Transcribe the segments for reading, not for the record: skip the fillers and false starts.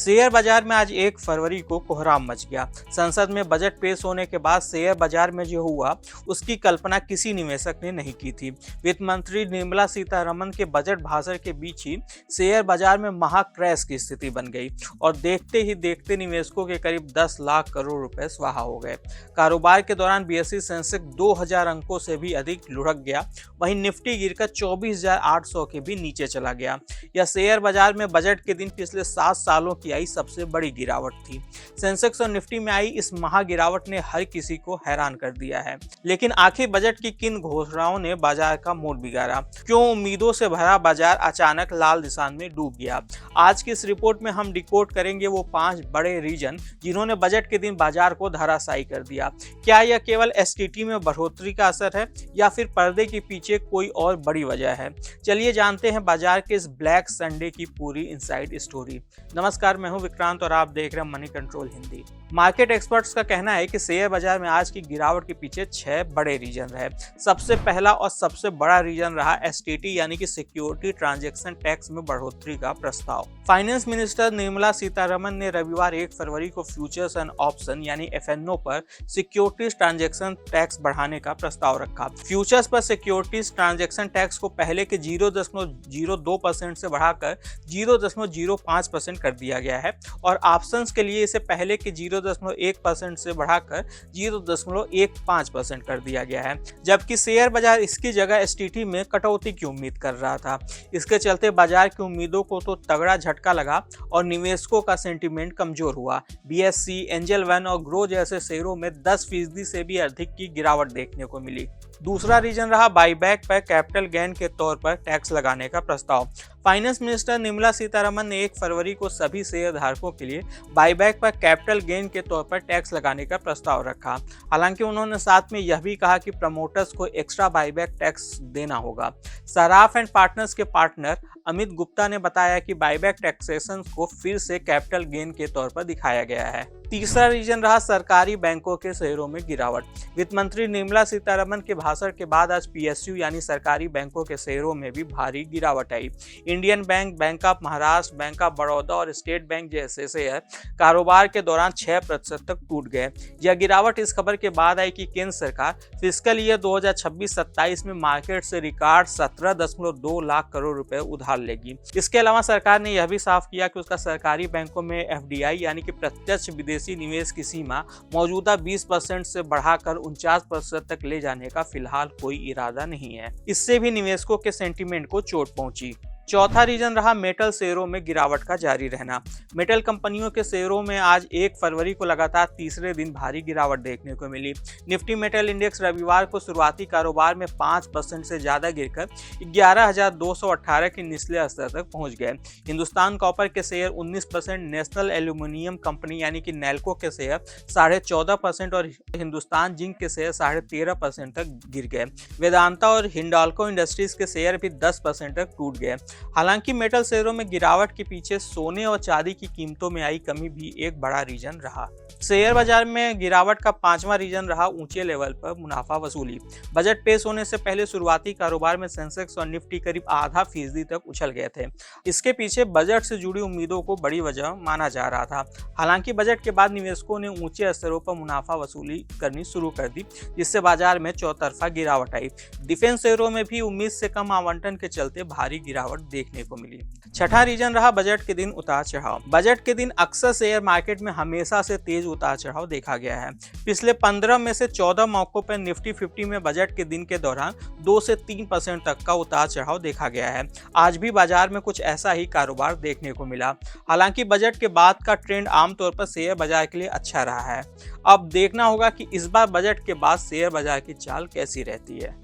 Share बाजार में आज 1 फरवरी को कोहराम मच गया। संसद में बजट पेश होने के बाद शेयर बाजार में जो हुआ उसकी कल्पना किसी निवेशक ने नहीं की थी। वित्त मंत्री निर्मला सीतारमण के बजट भाषण के बीच ही शेयर बाजार में महा क्रैश की स्थिति बन गई और देखते ही देखते निवेशकों के करीब 10 लाख करोड़ रुपए स्वाहा हो गए। कारोबार के दौरान BSE सेंसेक्स 2000 अंकों से भी अधिक लुढ़क गया। वहीं निफ्टी गिरकर 24,800 के भी नीचे चला गया। यह शेयर बाजार में बजट के दिन पिछले 7 सालों की आई सबसे बड़ी गिरावट थी। सेंसेक्स और निफ्टी में आई इस महा गिरावट ने हर किसी को हैरान कर दिया है। लेकिन आखिर बजट की किन घोषणाओं ने बाजार का मूड बिगाड़ा? क्यों उम्मीदों से भरा बाजार अचानक लाल निशान में डूब गया? आज की इस रिपोर्ट में हम डिकोड करेंगे वो 5 बड़े रीजन जिन्होंने बजट के दिन बाजार को धराशायी कर दिया। क्या यह केवल STT में बढ़ोतरी का असर है या फिर पर्दे के पीछे कोई और बड़ी वजह है? चलिए जानते हैं बाजार के इस ब्लैक संडे की पूरी इनसाइड स्टोरी। नमस्कार, मैं हूं विक्रांत और आप देख रहे हैं money control Hindi. Market experts का कहना है कि शेयर बाजार में आज की गिरावट के पीछे 6 बड़े रीजन रहे। सबसे पहला और सबसे बड़ा रीजन रहा STT यानी कि सिक्योरिटी ट्रांजैक्शन टैक्स में बढ़ोतरी का प्रस्ताव। फाइनेंस मिनिस्टर निर्मला सीतारमण ने रविवार 1 फरवरी को फ्यूचर्स एंड ऑप्शन यानी FNO पर सिक्योरिटीज ट्रांजैक्शन टैक्स बढ़ाने का प्रस्ताव रखा। फ्यूचर्स पर सिक्योरिटीज ट्रांजैक्शन टैक्स को पहले के 0.02% से बढ़ाकर 0.05% कर दिया गया है और ऑप्शंस के लिए इसे पहले के 0.1% से बढ़ाकर 0.15% कर दिया गया है। जबकि शेयर बाजार इसकी जगह STT में कटौती की उम्मीद कर रहा था। इसके चलते बाजार की उम्मीदों को तो तगड़ा झटका लगा और निवेशकों का सेंटीमेंट कमजोर हुआ। BSE, एंजल वन और ग्रो जैसे शेयरों में 10% से भी अधिक की गिरावट देखने को मिली। दूसरा रीजन रहा बाईबैक पर कैपिटल गेन के तौर पर टैक्स लगाने का प्रस्ताव। फाइनेंस मिनिस्टर निर्मला सीतारमण ने 1 फरवरी को सभी शेयर धारकों के लिए बाईबैक पर कैपिटल गेन के तौर पर टैक्स लगाने का प्रस्ताव रखा। हालांकि उन्होंने साथ में यह भी कहा कि प्रमोटर्स को एक्स्ट्रा बाईबैक टैक्स देना होगा। सराफ एंड पार्टनर्स के पार्टनर अमित गुप्ता ने बताया कि बाईबैक टैक्सेशन को फिर से कैपिटल गेन के तौर पर दिखाया गया है। तीसरा रीजन रहा सरकारी बैंकों के शेयरों में गिरावट। वित्त मंत्री निर्मला सीतारमण के भाषण के बाद आज PSU यानी सरकारी बैंकों के शेयरों में भी भारी गिरावट आई। Indian bank, bank of Maharashtra, bank of Baroda और स्टेट बैंक जैसे शेयर कारोबार के दौरान 6% तक टूट गए। यह गिरावट इस खबर के बाद आई कि केंद्र सरकार फिस्कल ईयर 2026-27 में मार्केट से रिकॉर्ड 17.2 लाख करोड़ रुपए उधार लेगी। इसके अलावा सरकार ने यह भी साफ किया कि उसका सरकारी बैंकों में FDI यानी कि प्रत्यक्ष विदेशी निवेश की सीमा मौजूदा 20% से बढ़ाकर 49% तक ले जाने का फिलहाल कोई इरादा नहीं है। इससे भी निवेशकों के सेंटीमेंट को चोट पहुंची। चौथा रीजन रहा मेटल शेयरों में गिरावट का जारी रहना। मेटल कंपनियों के शेयरों में आज 1 फरवरी को लगातार तीसरे दिन भारी गिरावट देखने को मिली। निफ्टी मेटल इंडेक्स रविवार को शुरुआती कारोबार में 5% से ज्यादा गिरकर 11,218 के निचले स्तर तक पहुंच गए। हिंदुस्तान कॉपर के शेयर 19%, नेशनल एल्यूमिनियम कंपनी यानी कि नेल्को के शेयर 14.5% और हिंदुस्तान जिंक के शेयर 13.5% तक गिर गए। वेदांता और हिंडाल्को इंडस्ट्रीज के शेयर भी 10% तक टूट गए। हालांकि मेटल शेयरों में गिरावट के पीछे सोने और चांदी की कीमतों में आई कमी भी एक बड़ा रीजन रहा। शेयर बाजार में गिरावट का 5वां रीजन रहा ऊंचे लेवल पर मुनाफा वसूली। बजट पेश होने से पहले शुरुआती कारोबार में सेंसेक्स और निफ्टी करीब आधा फीसदी तक उछल गए थे। इसके पीछे बजट से जुड़ी उम्मीदों को बड़ी वजह माना जा रहा था। हालांकि बजट के बाद निवेशकों ने ऊंचे स्तरों पर मुनाफा वसूली करनी शुरू कर दी, जिससे बाजार में चौतरफा गिरावट आई। डिफेंस शेयरों में भी उम्मीद से कम आवंटन के चलते भारी गिरावट देखने को मिली। छठा रीजन रहा बजट के दिन उतार चढ़ाव। बजट के दिन अक्सर शेयर मार्केट में हमेशा से तेज उतार चढ़ाव देखा गया है। पिछले 15 में से 14 मौकों पर निफ्टी 50 में बजट के दिन के दौरान 2 से 3% तक का उतार चढ़ाव देखा गया है। आज भी बाजार में कुछ ऐसा ही कारोबार देखने को मिला। हालांकि बजट के बाद का ट्रेंड आमतौर पर शेयर बाजार के लिए अच्छा रहा है। अब देखना होगा कि इस बार बजट के बाद शेयर बाजार की चाल कैसी रहती है।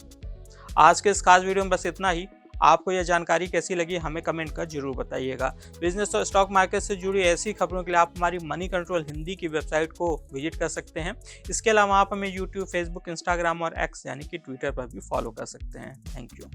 आज के इस खास वीडियो में बस इतना ही। आपको यह जानकारी कैसी लगी हमें कमेंट कर जरूर बताइएगा। बिजनेस और स्टॉक मार्केट से जुड़ी ऐसी खबरों के लिए आप हमारी मनी कंट्रोल हिंदी की वेबसाइट को विजिट कर सकते हैं। इसके अलावा आप हमें यूट्यूब, फेसबुक, इंस्टाग्राम और X यानी कि ट्विटर पर भी फॉलो कर सकते हैं। Thank you.